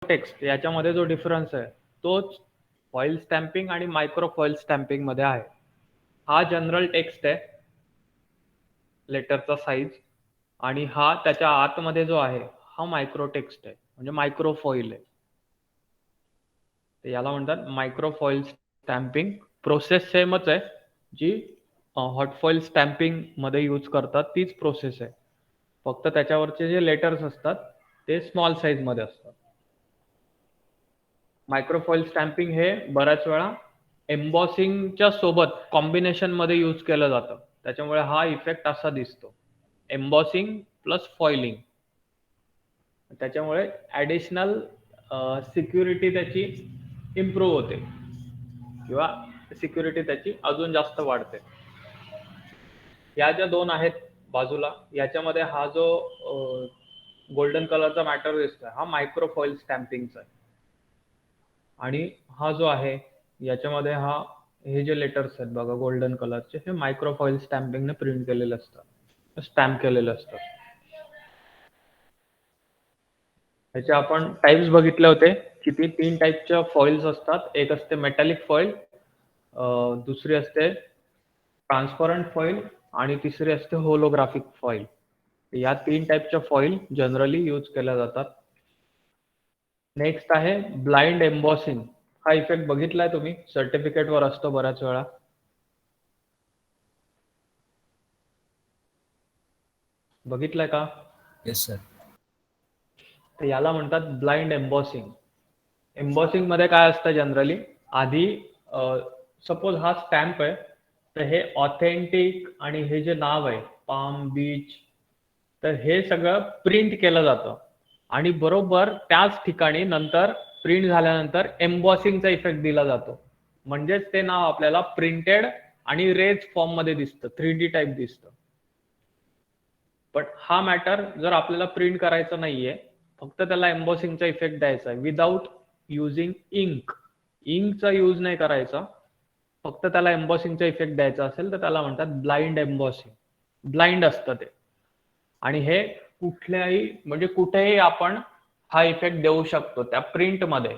Text याच्यामध्ये जो difference आहे तोच फॉईल स्टॅम्पिंग आणि मायक्रो फॉईल स्टॅम्पिंग मध्ये आहे. हा जनरल टेक्स्ट आहे लेटरचा साईज, आणि हा त्याच्या आतमध्ये जो आहे हा मायक्रो टेक्स्ट आहे, म्हणजे मायक्रो फॉईल आहे. याला म्हणतात मायक्रो फॉईल स्टॅम्पिंग. प्रोसेस सेमच आहे, जी हॉट फॉईल स्टॅम्पिंग मध्ये यूज करतात तीच प्रोसेस आहे, फक्त त्याच्यावरचे जे लेटर्स असतात ते स्मॉल साईज मध्ये असतात. मायक्रोफॉईल स्टॅम्पिंग हे बऱ्याच वेळा एम्बॉसिंगच्या सोबत कॉम्बिनेशन मध्ये यूज केलं जातं, त्याच्यामुळे हा इफेक्ट असा दिसतो, एम्बॉसिंग प्लस फॉइलिंग. त्याच्यामुळे ॲडिशनल सिक्युरिटी त्याची इम्प्रूव्ह होते किंवा सिक्युरिटी त्याची अजून जास्त वाढते. या ज्या दोन आहेत बाजूला, याच्यामध्ये हा जो गोल्डन कलरचा मॅटर दिसतोय हा मायक्रोफॉईल स्टॅम्पिंगचा आहे, आणि हा जो आहे याच्यामध्ये हे जे लेटर्स आहेत बघा गोल्डन कलरचे, हे मायक्रोफॉईल स्टॅम्पिंगने प्रिंट केलेले असतात, स्टॅम्प केलेले असतात. ह्याचे आपण टाइप्स बघितले होते, किती 3 टाइपच्या फॉइल्स असतात. एक असते मेटॅलिक फॉइल, दुसरी असते ट्रान्सपरंट फॉइल, आणि तिसरी असते होलोग्राफिक फॉइल. या 3 टाइपच्या फॉइल जनरली यूज केल्या जातात. नेक्स्ट आहे ब्लाइंड एम्बॉसिंग. हा इफेक्ट बघितलाय तुम्ही, सर्टिफिकेट वर असतो बऱ्याच वेळा. बघितलंय का? Yes sir. तर याला म्हणतात ब्लाइंड एम्बॉसिंग. एम्बॉसिंग मध्ये काय असतं जनरली, आधी सपोज हा स्टॅम्प आहे, तर हे ऑथेंटिक आणि हे जे नाव आहे पाम बीच, तर हे सगळं प्रिंट केलं जातं, आणि बरोबर त्याच ठिकाणी नंतर प्रिंट झाल्यानंतर एम्बॉसिंगचा इफेक्ट दिला जातो, म्हणजेच ते नाव आपल्याला प्रिंटेड आणि रेज फॉर्म मध्ये दिसतं, 3D टाइप दिसतं. पण हा मॅटर जर आपल्याला प्रिंट करायचा नाहीये, फक्त त्याला एम्बॉसिंगचा इफेक्ट द्यायचा आहे विदाउट युजिंग इंक, इंकचा यूज नाही करायचा, फक्त त्याला एम्बॉसिंगचा इफेक्ट द्यायचा असेल तर त्याला म्हणतात ब्लाइंड एम्बॉसिंग. ब्लाइंड असतं ते, आणि हे कुठल्याही म्हणजे कुठेही आपण हा इफेक्ट देऊ शकतो. त्या प्रिंट मध्ये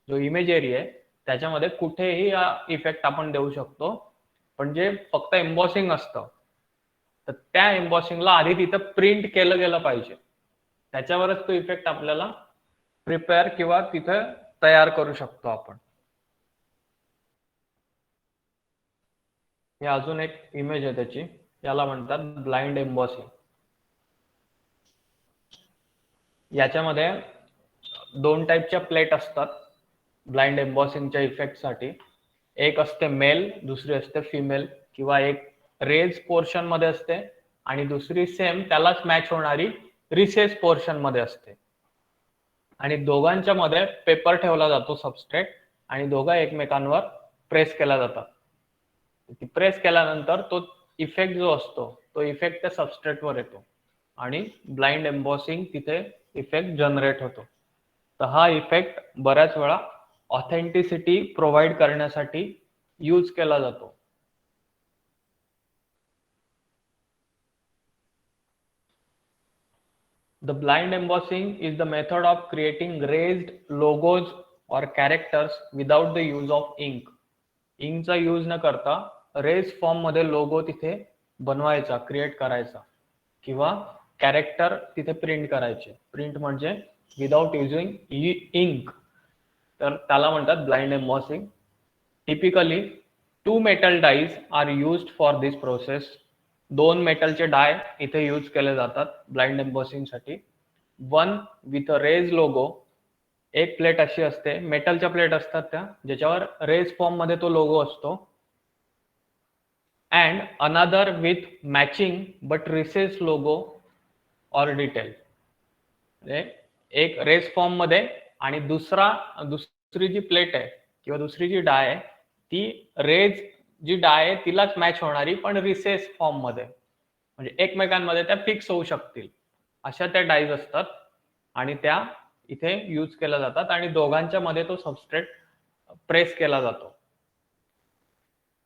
जो इमेज एरिया आहे त्याच्यामध्ये कुठेही हा इफेक्ट आपण देऊ शकतो, पण जे फक्त एम्बॉसिंग असतं तर त्या एम्बॉसिंगला आधी तिथं प्रिंट केलं गेलं पाहिजे, त्याच्यावरच तो इफेक्ट आपल्याला प्रिपेअर किंवा तिथं तयार करू शकतो आपण. हे अजून एक इमेज आहे त्याची, याला म्हणतात ब्लाइंड एम्बॉसिंग. याच्यामध्ये 2 टाइपच्या प्लेट असतात ब्लाइंड एम्बॉसिंगच्या इफेक्टसाठी. एक असते मेल, दुसरी असते फिमेल, किंवा एक रेज पोर्शन मध्ये असते आणि दुसरी सेम त्यालाच मॅच होणारी रिसेस पोर्शन मध्ये असते, आणि दोघांच्या मध्ये पेपर ठेवला जातो सबस्ट्रेट, आणि दोघं एकमेकांवर प्रेस केला जातात. प्रेस केल्यानंतर तो इफेक्ट जो असतो तो इफेक्ट त्या सबस्ट्रेटवर येतो, आणि ब्लाइंड एम्बॉसिंग तिथे इफेक्ट जनरेट होतो. तर हा इफेक्ट बऱ्याच वेळा ऑथेंटिसिटी प्रोव्हाइड करण्यासाठी यूज केला जातो. The blind embossing is the method of creating raised logos or characters without the use of ink. इंकचा यूज न करता रेज फॉर्म मध्ये लोगो तिथे बनवायचा, क्रिएट करायचा, किंवा कॅरेक्टर तिथे प्रिंट करायचे. प्रिंट म्हणजे विदाउट युजिंग इंक, तर त्याला म्हणतात blind embossing. Typically 2 metal dyes are used for this process. 2 मेटलचे डाय इथे यूज केले जातात ब्लाइंड एम्बॉसिंग साठी. 1 विथ अ रेज लोगो. एक प्लेट अशी असते, मेटलच्या प्लेट असतात त्या, ज्याच्यावर रेज फॉर्म मध्ये तो लोगो असतो, and another with matching but recess logo or detail. एक रेज फॉर्म मध्ये, आणि दुसरी जी प्लेट आहे किंवा दुसरी जी डाय आहे ती रेज जी डाय आहे तिलाच मॅच होणारी पण रिसेस फॉर्म मध्ये, म्हणजे एकमेकांमध्ये त्या फिक्स होऊ शकतील अशा त्या डाईज असतात, आणि त्या इथे यूज केल्या जातात, आणि दोघांच्या मध्ये तो सबस्ट्रेट प्रेस केला जातो.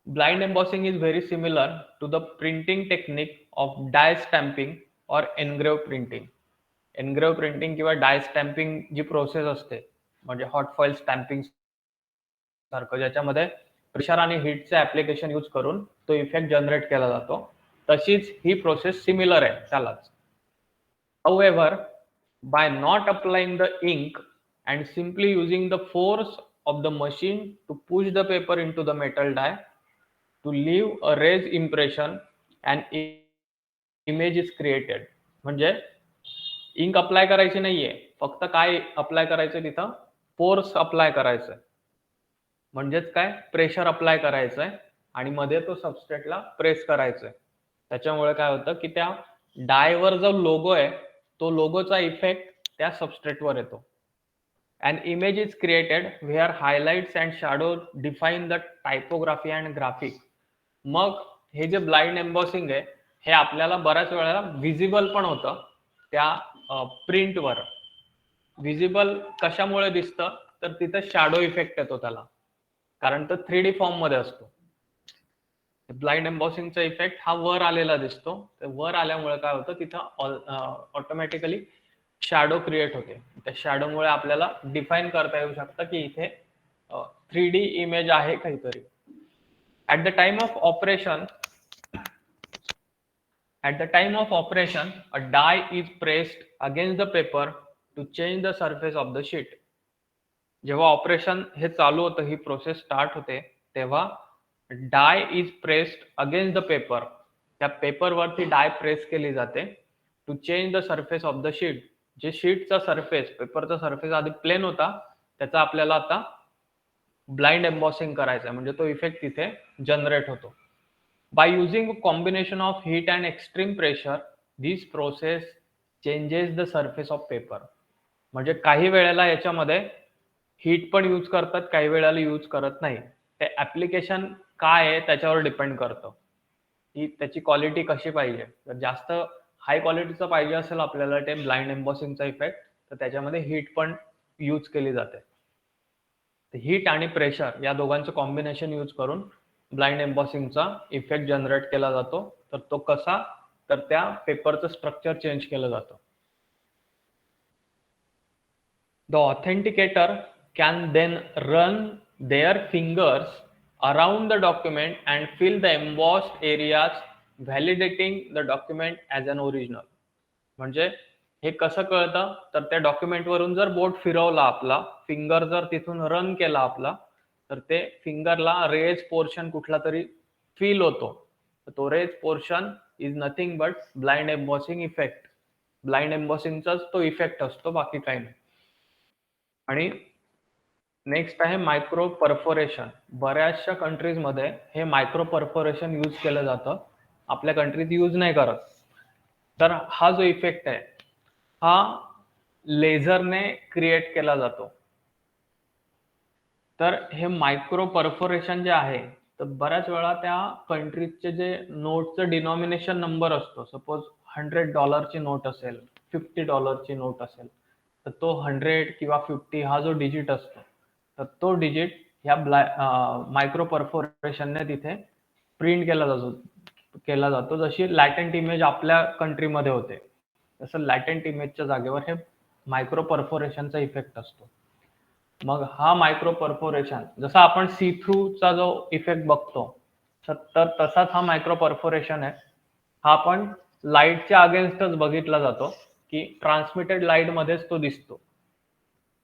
Blind embossing is very similar to the printing technique of die stamping or engrave printing. Engrave printing किंवा डाय स्टॅम्पिंग जी प्रोसेस असते म्हणजे हॉट फॉईल स्टॅम्पिंग सारखं, ज्याच्यामध्ये प्रेशर आणि हीटचे ऍप्लिकेशन यूज करून तो इफेक्ट जनरेट केला जातो. तशीच ही प्रोसेस सिमिलर आहे त्यालाच. However, by not applying the ink and simply using the force of the machine to push the paper into the metal die to leave a raised impression, an image is created. म्हणजे Inc apply करायची नाहीये, फक्त काय apply करायचं तिथं, force apply करायचंय, म्हणजेच काय, प्रेशर अप्लाय करायचंय आणि मध्ये तो सबस्ट्रेटला प्रेस करायचंय. त्याच्यामुळे काय होतं की त्या डायवर जो लोगो आहे तो लोगोचा इफेक्ट त्या सबस्ट्रेटवर येतो. An image is created where highlights and shadows define the typography and graphic. मग हे जे ब्लाइंड एम्बॉसिंग आहे हे आपल्याला बऱ्याच वेळेला विजिबल पण होतं त्या प्रिंटवर. विजिबल कशामुळे दिसतं, तर तिथं शॅडो इफेक्ट येतो त्याला, कारण तो 3D फॉर्म मध्ये असतो. ब्लाइंड एम्बॉसिंगचा इफेक्ट हा वर आलेला दिसतो. वर आल्यामुळे काय होतं, तिथं ऑटोमॅटिकली शॅडो क्रिएट होते. त्या शॅडोमुळे आपल्याला डिफाईन करता येऊ शकतं की इथे 3D इमेज आहे काहीतरी. At the time of operation, a die is pressed against the paper to change the surface of the sheet. जेव्हा ऑपरेशन हे चालू होतं, ही प्रोसेस स्टार्ट होते, तेव्हा die is pressed against the paper. त्या पेपरवरती डाय प्रेस केली जाते to change the surface of the sheet. जे शीटचा सरफेस, पेपरचा सरफेस आधी प्लेन होता, त्याचा आपल्याला आता ब्लाइंड एम्बॉसिंग करायचं आहे, म्हणजे तो इफेक्ट तिथे जनरेट होतो. By using combination of heat and extreme pressure, this process changes the surface of paper. म्हणजे काही वेळेला याच्यामध्ये हीट पण यूज करतात, काही वेळेला यूज करत नाही. ते ऍप्लिकेशन काय आहे त्याच्यावर डिपेंड करतं की त्याची क्वालिटी कशी पाहिजे. जर जास्त हाय क्वालिटीचं पाहिजे असेल आपल्याला ते ब्लाइंड एम्बॉसिंगचा इफेक्ट, तर त्याच्यामध्ये हीट पण यूज केली जाते. हीट आणि प्रेशर या दोघांचं कॉम्बिनेशन यूज करून ब्लाइंड एम्बॉसिंगचा इफेक्ट जनरेट केला जातो. तर तो कसा, तर त्या पेपरचं स्ट्रक्चर चेंज केलं जातं. The authenticator can then run their fingers around the document and fill the embossed areas, validating the document as an original. म्हणजे हे कसं कळतं, तर त्या डॉक्युमेंट वरून जर बोट फिरवला आपला, फिंगर जर तिथून रन केला आपला, तर ते फिंगरला रेज पोर्शन कुठला तरी फील होतो. तो raise portion is nothing but blind embossing effect. Blind एम्बॉसिंगचाच तो इफेक्ट असतो, बाकी काही नाही. आणि नेक्स्ट आहे मायक्रो परफोरेशन. बऱ्याचशा कंट्रीज मध्ये हे मायक्रो परफोरेशन यूज केलं जातं, आपल्या कंट्रीत यूज नाही करत. तर हा जो इफेक्ट आहे हा लेझरने क्रिएट केला जातो. तर हे मायक्रो परफोरेशन जे आहे, तर बऱ्याच वेळा त्या कंट्रीजचे जे नोटचं डिनॉमिनेशन नंबर असतो, सपोज $100ची नोट असेल, $50ची नोट असेल, तर तो 100 किंवा 50 हा जो डिजिट असतो, तर तो डिजिट ह्या मायक्रो परफोरेशनने तिथे प्रिंट केला जातो. जशी लॅटेंट इमेज आपल्या कंट्रीमध्ये होते, तसं लॅटेंट इमेजच्या जागेवर हे मायक्रो परफोरेशनचा इफेक्ट असतो. मग हा मायक्रो परफोरेशन, जसा आपण सी थ्रूचा जो इफेक्ट बघतो, तर तसाच हा मायक्रो परफोरेशन आहे. हा पण लाईटच्या अगेन्स्टच बघितला जातो की ट्रान्समिटेड लाईट मध्येच तो दिसतो,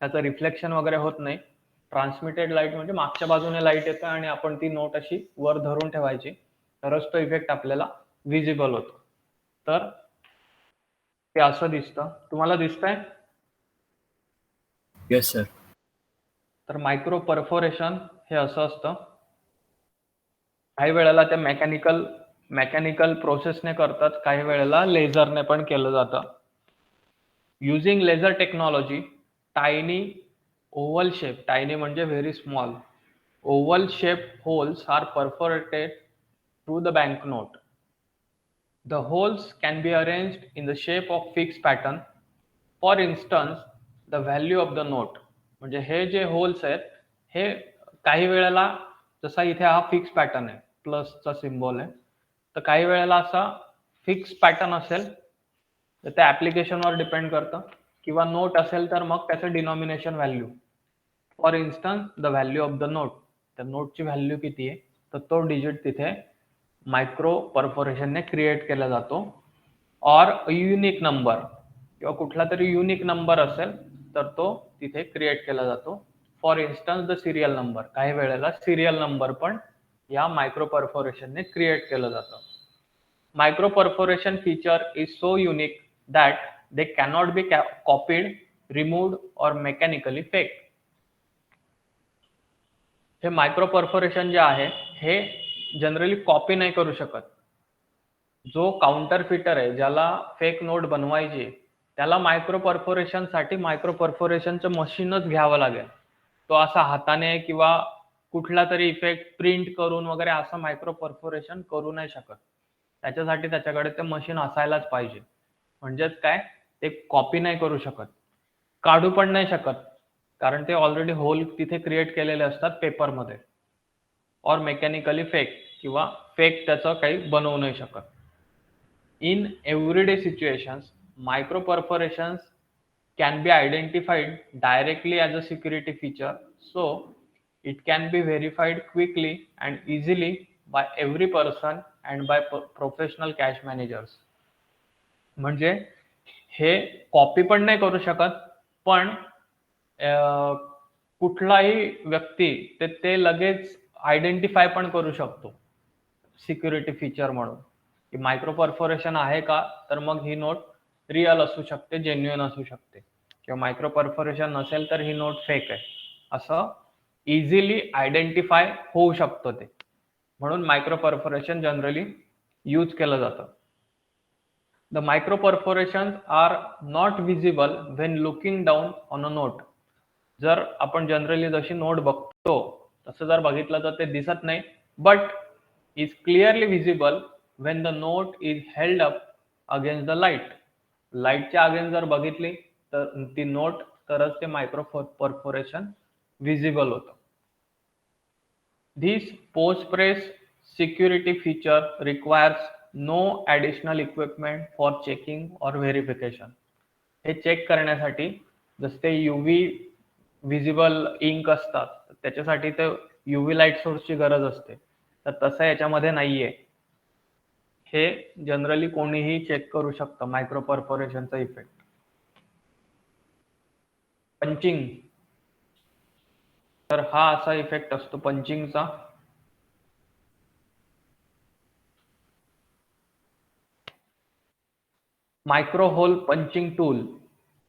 त्याचं रिफ्लेक्शन वगैरे होत नाही. ट्रान्समिटेड लाईट म्हणजे मागच्या बाजूने लाईट येतं आणि आपण ती नोट अशी वर धरून ठेवायची, तरच तो इफेक्ट आपल्याला विजिबल होतो. तर ते असं दिसतं. तुम्हाला दिसतंय? Yes sir. तर मायक्रो परफोरेशन हे असं असतं. काही वेळेला ते मेकॅनिकल प्रोसेसने करतात, काही वेळेला लेझरने पण केलं जातं. Using laser technology, tiny oval shape, tiny म्हणजे very small, oval shape holes are perforated through the banknote. The holes can be arranged in the shape of fixed pattern. For instance, the value of the note. म्हणजे हे जे holes आहेत हे काही वेळेला, जसा इथे हा फिक्स पॅटर्न आहे, प्लसचा सिम्बॉल आहे, तर काही वेळेला असा फिक्स पॅटर्न असेल तर त्या ऍप्लिकेशनवर डिपेंड करतं, किंवा नोट असेल तर मग त्याचं denomination value. For instance the value of the note, त्या नोटची व्हॅल्यू किती आहे तर तो डिजिट तिथे मायक्रो परफोरेशनने क्रिएट केला जातो. ऑर युनिक नंबर किंवा कुठला तरी युनिक नंबर असेल तर तो तिथे क्रिएट केला जातो. For instance the serial number, काही वेळेला सिरियल नंबर पण या मायक्रो परफोरेशनने क्रिएट केलं जातं. Micro perforation feature is so unique that they cannot be copied, removed और मेकॅनिकली फेक. हे मायक्रो परफोरेशन जे आहे हे जनरली कॉपी नाही करू शकत. जो काउंटर फिटर आहे, ज्याला फेक नोट बनवायची, त्याला मायक्रो परफोरेशन साठी मायक्रो परफोरेशनचं मशीनच घ्यावं लागेल. तो असा हाताने किंवा कुठला तरी इफेक्ट प्रिंट करून वगैरे असं मायक्रो परफोरेशन करू नाही शकत. त्याच्यासाठी त्याच्याकडे ते मशीन असायलाच पाहिजे. म्हणजेच काय, ते कॉपी नाही करू शकत, काढू पण नाही शकत, कारण ते ऑलरेडी होल तिथे क्रिएट केलेले असतात पेपरमध्ये. और मेकॅनिकली फेक किंवा फेक त्याचं काही बनवू नाही शकत. In everyday situations, micro perforations can be identified directly as a security feature, so it can be verified quickly and easily by every person and by professional cash managers. म्हणजे हे copy पण नाही करू शकत, पण कुठलाही व्यक्ती ते लगेच आयडेंटिफाय पण करू शकतो सिक्युरिटी फीचर म्हणून, की मायक्रो परफोरेशन आहे का, तर मग ही नोट रिअल असू शकते, जेन्युइन असू शकते, किंवा मायक्रो परफोरेशन नसेल तर ही नोट फेक आहे, असं इझिली आयडेंटिफाय होऊ शकतं ते. म्हणून मायक्रो परफोरेशन जनरली यूज केलं जातं. The micro perforation are not visible when looking down on a note. जर आपण जनरली जशी नोट बघतो तसं जर बघितलं तर ते दिसत नाही, but is clearly visible when the note is held up against the light. लाईटच्या अगेन्स्ट जर बघितली तर ती नोट, तरच ते मायक्रो परफोरेशन विजिबल होतं. This post-press security feature requires no additional equipment for checking or verification. हे चेक करण्यासाठी जसे UV विजिबल इंक असतात त्याच्यासाठी ते UV लाईट सोर्सची गरज असते, तर तसं याच्यामध्ये नाहीये. हे जनरली कोणीही चेक करू शकतं मायक्रो परफोरेशनचा इफेक्ट. पंचिंग, तर हा असा इफेक्ट असतो पंचिंगचा. Micro hole punching tool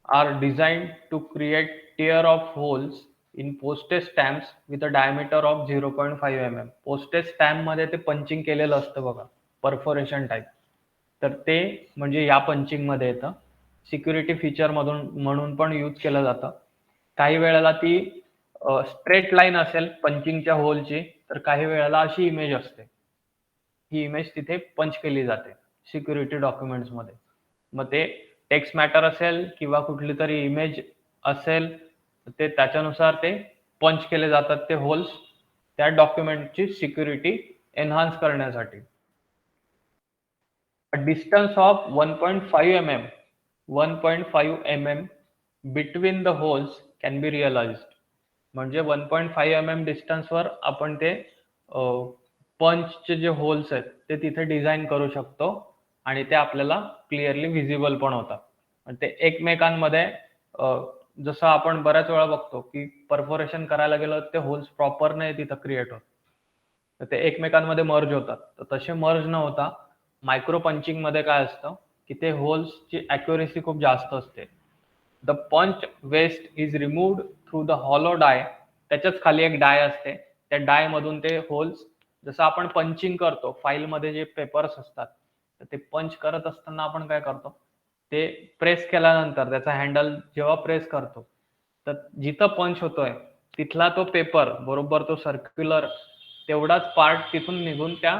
are designed to create tear off holes in postage stamps with a diameter of 0.5 mm. Postage stamp मध्ये ते पंचिंग केलेलं असतं बघा, परफोरेशन टाईप, तर ते म्हणजे या पंचिंग मध्ये येतं. सिक्युरिटी फीचर म्हणून पण यूज केलं जातं. काही वेळेला ती स्ट्रेट लाईन असेल पंचिंगच्या होलची, तर काही वेळेला अशी इमेज असते, ही इमेज तिथे पंच केली जाते सिक्युरिटी डॉक्युमेंट्स मध्ये. मग ते टेक्स्ट मॅटर असेल किंवा कुठली तरी इमेज असेल, ते त्याच्यानुसार ते पंच केले जातात ते होल्स, त्या डॉक्युमेंटची सिक्युरिटी एनहान्स करण्यासाठी. A distance of 1.5 mm, 1.5 mm between the holes can be realized. म्हणजे 1.5 mm डिस्टन्सवर आपण ते पंचचे जे होल्स आहेत ते तिथे डिझाईन करू शकतो आणि ते आपल्याला क्लिअरली व्हिजिबल पण होतात. ते एकमेकांमध्ये जसं आपण बऱ्याच वेळा बघतो की परफोरेशन करायला गेलं ते होल्स प्रॉपर नाही तिथं क्रिएट होत, तर ते एकमेकांमध्ये मर्ज होतात. तर तसे मर्ज न होता मायक्रो पंचिंग मध्ये काय असतं की ते होल्सची ॲक्युरेसी खूप जास्त असते. The punch waste is removed through the hollow die. त्याच्याच खाली एक डाय असते, त्या डाय मधून ते होल्स, जसं आपण पंचिंग करतो फाईलमध्ये जे पेपर्स असतात, तर ते पंच करत असताना आपण काय करतो, ते प्रेस केल्यानंतर त्याचा हँडल जेव्हा प्रेस करतो तर जिथं पंच होतोय तिथला तो पेपर बरोबर तो सर्क्युलर तेवढाच पार्ट तिथून निघून त्या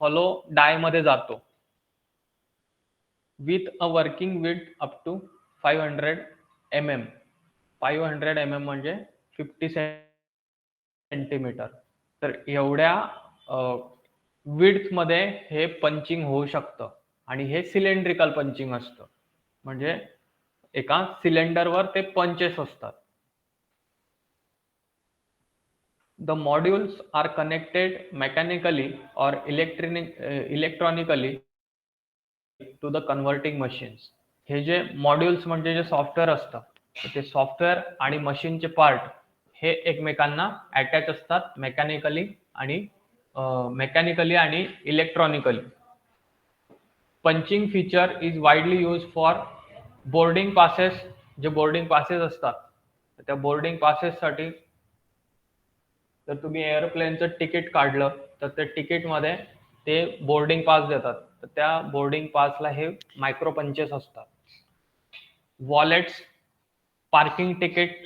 हॉलो डाय मध्ये जातो. With a working width up to 500 mm. 500 mm म्हणजे 50 सेंटीमीटर. तर एवढ्या विड्थ मध्ये हे पंचिंग होऊ शकतं आणि हे सिलेंड्रिकल पंचिंग असतं, म्हणजे एका सिलेंडरवर ते पंचेस असतात. the modules are connected mechanically or electronically to the converting machines. हे जे मॉड्यूल्स म्हणजे जे सॉफ्टवेअर असतं, ते सॉफ्टवेअर आणि मशीनचे पार्ट हे एकमेकांना अटॅच असतात मेकॅनिकली आणि electronically. Punching feature is widely use for boarding passes. जे बोर्डिंग पासेस असतात त्या बोर्डिंग पासेससाठी जर तुम्ही एअरप्लेनचं तिकीट काढलं तर त्या तिकीटमध्ये ते बोर्डिंग पास देतात, तर त्या बोर्डिंग पासला हे मायक्रो पंचेस असतात. Wallets, parking ticket,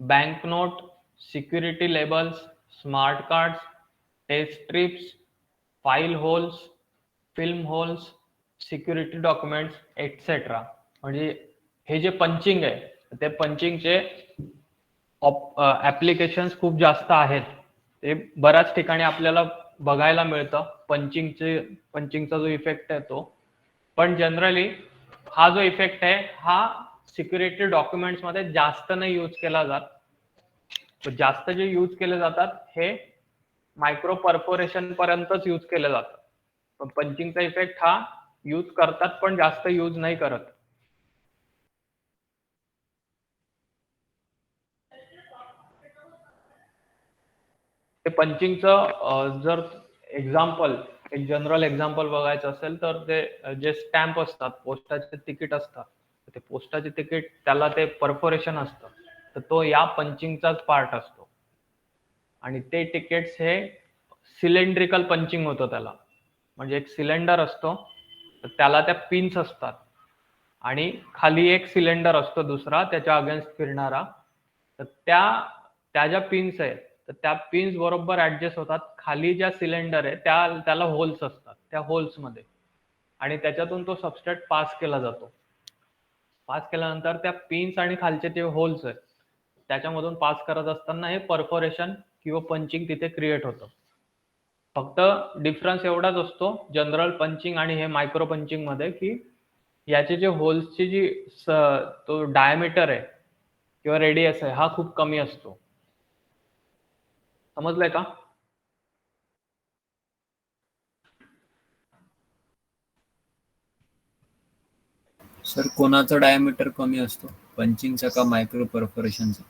bank note, security labels, smart cards, test strips, file holes, film holes, security documents etcetera. म्हणजे हे जे पंचिंग आहे ते पंचिंगचे ऍप्लिकेशन्स खूप जास्त आहेत. ते बऱ्याच ठिकाणी आपल्याला बघायला मिळतं पंचिंगचा जो इफेक्ट आहे तो. पण जनरली हा जो इफेक्ट आहे हा सिक्युरिटी डॉक्युमेंट्स मध्ये जास्त नाही यूज केला जात. जास्त जे यूज केले जातात हे मायक्रो परफोरेशन पर्यंतच यूज केले जातात. पण पंचिंगचा इफेक्ट हा यूज करतात पण जास्त यूज नाही करत. ते पंचिंगचं जर एक्झाम्पल, एक जनरल एक्झाम्पल बघायचं असेल तर ते जे स्टॅम्प असतात, पोस्टाचे तिकीट असतात, ते पोस्टाचे तिकीट त्याला ते परफोरेशन असतं, तर तो या पंचिंगचाच पार्ट असतो. आणि ते तिकीट्स हे सिलेंड्रिकल पंचिंग होतं त्याला. म्हणजे एक सिलेंडर असतो, तर त्याला त्या पिन्स असतात आणि खाली एक सिलेंडर असतो दुसरा त्याच्या अगेन्स्ट फिरणारा. तर त्या ज्या पिन्स आहेत तर त्या पिन्स बरोबर ऍडजस्ट होतात. खाली ज्या सिलेंडर आहे त्याला होल्स असतात, त्या होल्स मध्ये, आणि त्याच्यातून तो सबस्ट्रेट पास केला जातो. पास केल्यानंतर त्या पिन्स आणि खालचे जे होल्स आहेत त्याच्यामधून पास करत असताना हे परफोरेशन किंवा पंचिंग तिथे क्रिएट होतं. फक्त डिफरन्स एवढाच असतो जनरल पंचिंग आणि हे मायक्रो पंचिंग मध्ये, की याचे जे होल्सची जी तो डायमीटर आहे किंवा रेडियस आहे हा खूप कमी असतो. समजलंय का? सर कोणाचा डायमीटर कमी असतो, पंचिंगचा का मायक्रो परफोरेशनचा?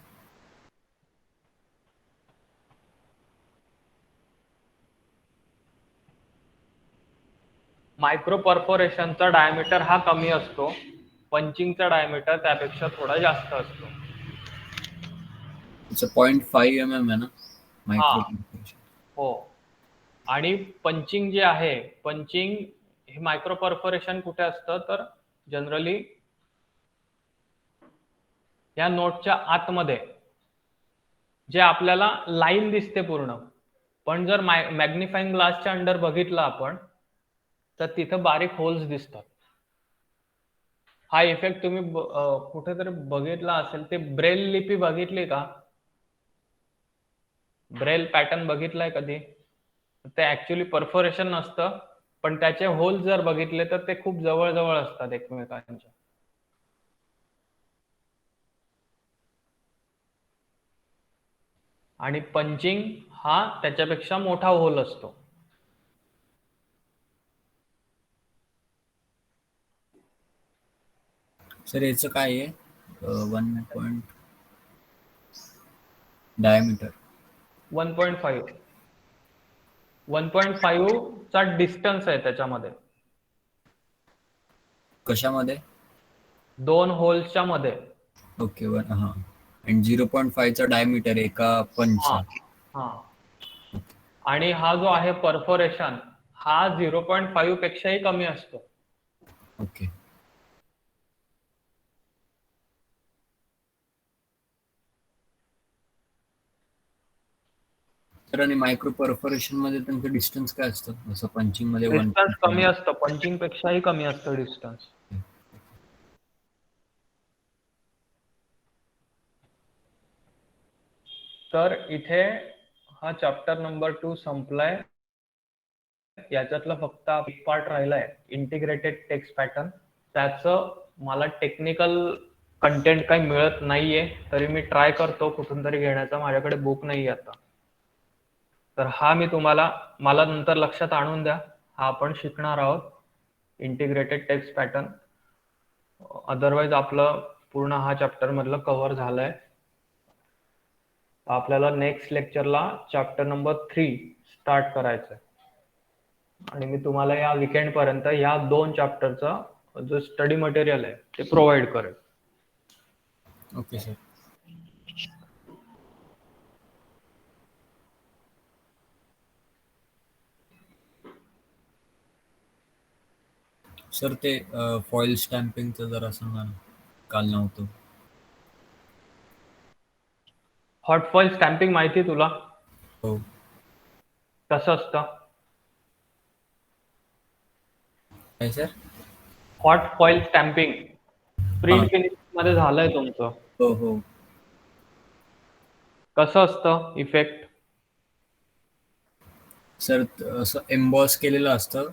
मायक्रो परफोरेशनचा डायमीटर हा कमी असतो, पंचिंगचा डायमीटर त्यापेक्षा थोडा जास्त असतो. 0.5 mm आहे ना हा, मायक्रो परफोरेशन? हो. आणि पंचिंग जे आहे, पंचिंग हे मायक्रो परफोरेशन कुठे असतं तर जनरली या नोटच्या आतमध्ये जे आपल्याला लाईन दिसते पूर्ण, पण जर मॅग्निफाइंग ग्लासच्या अंडर बघितलं आपण तर तिथं बारीक होल्स दिसतात. हा इफेक्ट तुम्ही कुठेतरी बघितला असेल. ते ब्रेल लिपी बघितली का? ब्रेल पॅटर्न बघितलाय कधी? ते ऍक्च्युली परफोरेशन नसतं, पण त्याचे होल्स जर बघितले तर ते खूप जवळ जवळ असतात एकमेकांच्या. आणि पंचिंग हा त्याच्यापेक्षा मोठा होल असतो. सर याचं काय आहे, डायमीटर 1.5 चा डिस्टन्स आहे त्याच्यामध्ये, कशामध्ये? दोन होल्सच्या मध्ये. ओके, वन, हा. आणि 0.5 चा डायमीटर एका पंचचा. हा. आणि हा जो आहे परफोरेशन हा 0.5 पेक्षाही कमी असतो. ओके. तर आणि मायक्रो परफोरेशन मध्ये त्यांचं डिस्टन्स काय असतं, जसं पंचिंग मध्ये? डिस्टन्स कमी असतं, पंचिंग पेक्षाही कमी असतं डिस्टन्स. तर इथे हा चॅप्टर नंबर 2 संपलाय. याच्यातला फक्त एक पार्ट राहिलाय, इंटिग्रेटेड टेक्स्ट पॅटर्न. त्याचं मला टेक्निकल कंटेंट काही मिळत नाहीये, तरी मी ट्राय करतो कुठून तरी घेण्याचा. माझ्याकडे बुक नाहीये आता. तर हा मी तुम्हाला मला नंतर लक्षात आणून द्या, हा आपण शिकणार आहोत इंटिग्रेटेड टेक्स्ट पॅटर्न. अदरवाईज आपलं पूर्ण हा चॅप्टर मधलं कव्हर झालंय. आपल्याला नेक्स्ट लेक्चरला चॅप्टर नंबर 3 स्टार्ट करायचं आहे आणि मी तुम्हाला या वीकेंड पर्यंत या 2 चॅप्टरचा जो स्टडी मटेरियल आहे ते प्रोव्हाइड करेल. Okay sir. सर ते फॉईल स्टॅम्पिंगचं जरा सांगा ना, काल नव्हतं. हॉट फॉईल स्टॅम्पिंग माहिती आहे तुला हो. कसं असतं? काय सर? हॉट फॉईल स्टॅम्पिंग हां. प्रिंट फिनिशिंग मध्ये झालंय तुमचं. हो हो. कसं असतं इफेक्ट? सर असं एम्बॉस केलेलं असतं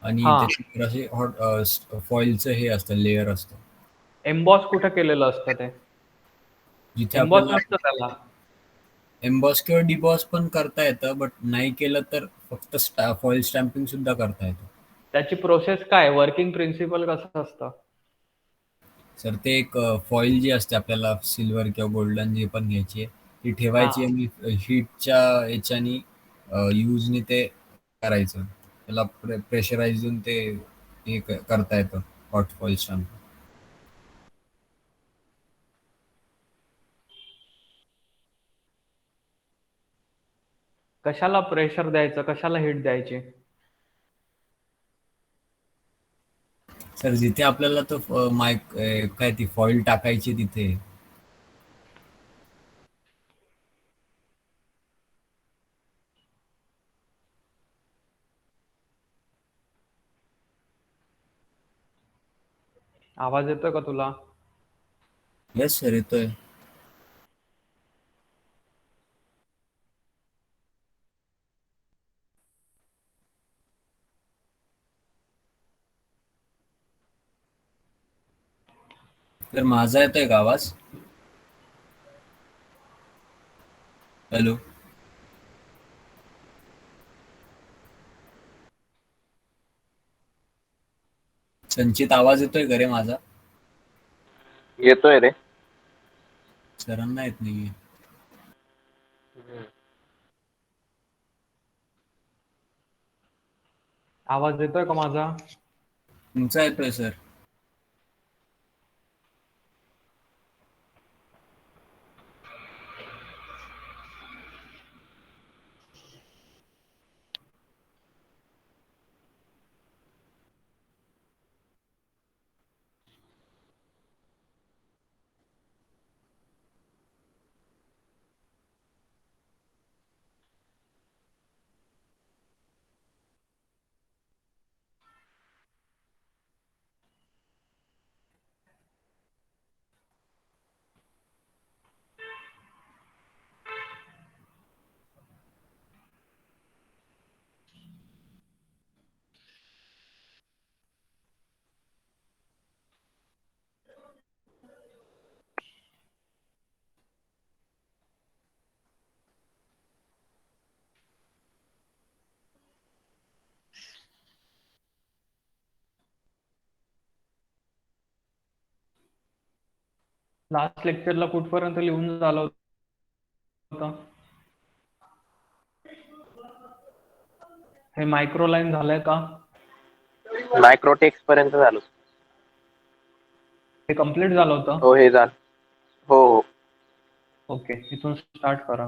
आणि हा, त्याच्यावर असे हॉट फॉईलचं हे असतं, लेअर असतं. एम्बॉस कुठं केलेलं असतं ते? जिथे एम्बॉस आपल्याला नसतं त्याला. एम्बॉस किंवा डिबॉस पण करता येतं, बट नाही केलं तर फक्त फॉईल स्टॅम्पिंग सुद्धा करता येतं. त्याची प्रोसेस काय, वर्किंग प्रिन्सिपल कसं असतं? सर ते एक फॉईल जी असते आपल्याला सिल्वर किंवा गोल्डन जे पण घ्यायची आहे, ती हा, ठेवायची आणि हीटच्या याच्यानी यूजनी ते करायचं. त्याला प्रेशराईज देऊन ते हे करता येतं हॉट फॉईल स्टॅम्प. कशाला प्रेशर द्यायचं, कशाला हिट द्यायची? सर जिथे आपल्याला तो काय ती फॉईल टाकायची तिथे. आवाज येतोय का तुला? येस सर, येतोय. तर माझा येतोय का आवाज? हॅलो. संचित, आवाज येतोय का रे माझा? येतोय रे. सरांना येत नाहीये. आवाज येतोय का माझा? तुमचा येतोय सर. लास्ट लेक्चरला कुठपर्यंत लिहून झालं होतं? हे मायक्रो लाईन झालंय का? मायक्रोटेक्स पर्यंत झालो. हे कम्प्लीट झालं होतं? हो, हे झालं. हो हो. ओके, इथून स्टार्ट करा.